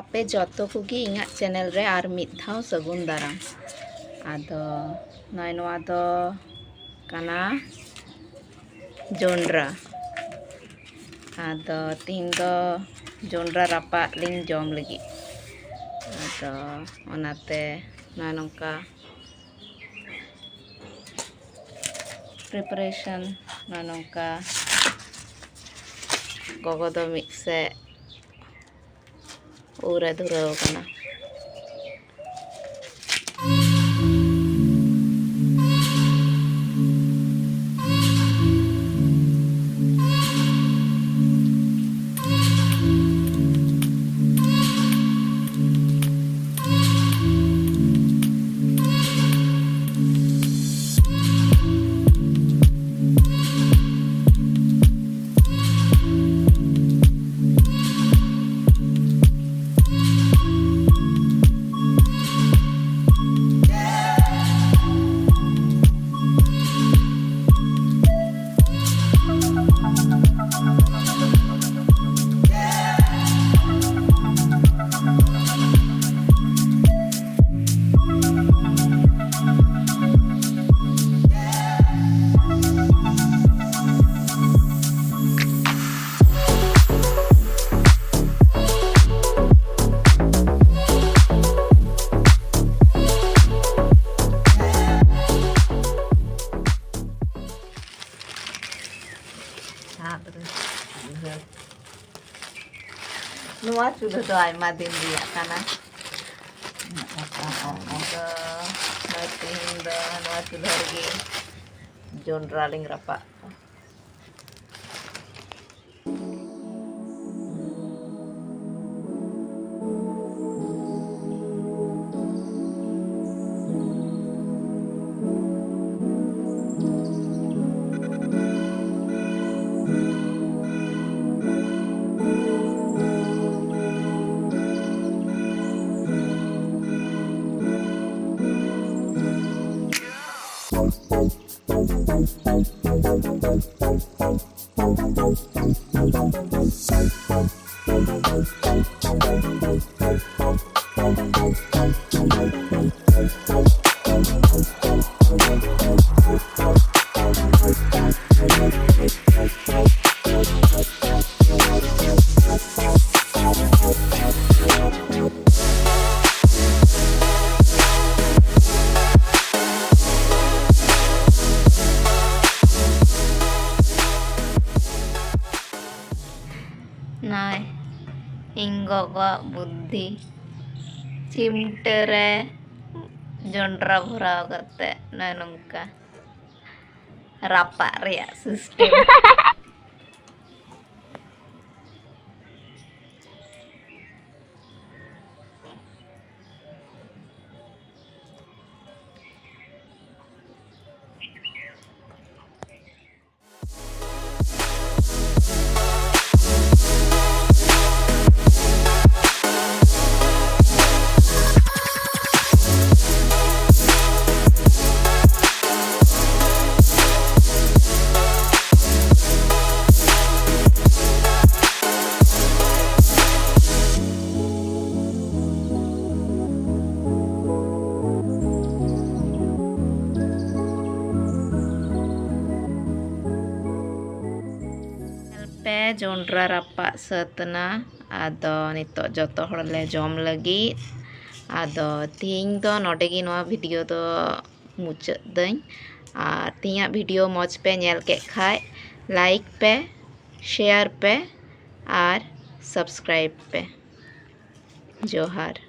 आपे जतो कुगी इंगा चैनल रे आर मिद धाव सगुन दाराम आदो नय नोआ दो काना जोंड्रा आदो तीन दो जोंड्रा रापा लिंग जॉम लगी आदो ओनाते नय नोंका प्रिपरेशन नय नोंका गोगो दो मिद से ऊरे धुराव कना Nuwa sudah tuh ay madin dia karena natin da nuwa sudah lagi Jondra ling Rapahh Nay, inggogo buddhi चिमटे जोंड्रा भराव करते नय नोंका रापा रे सिस्टम पे जोंड्रा रापा सतना आदो नितो जतो हड़ले जॉम लगी आदो तीन दो नोडेगी नोआ वीडियो दो मुचाद दई और तीया वीडियो मौज पे नेल के खाय लाइक पे शेयर पे और सब्सक्राइब पे जोहार।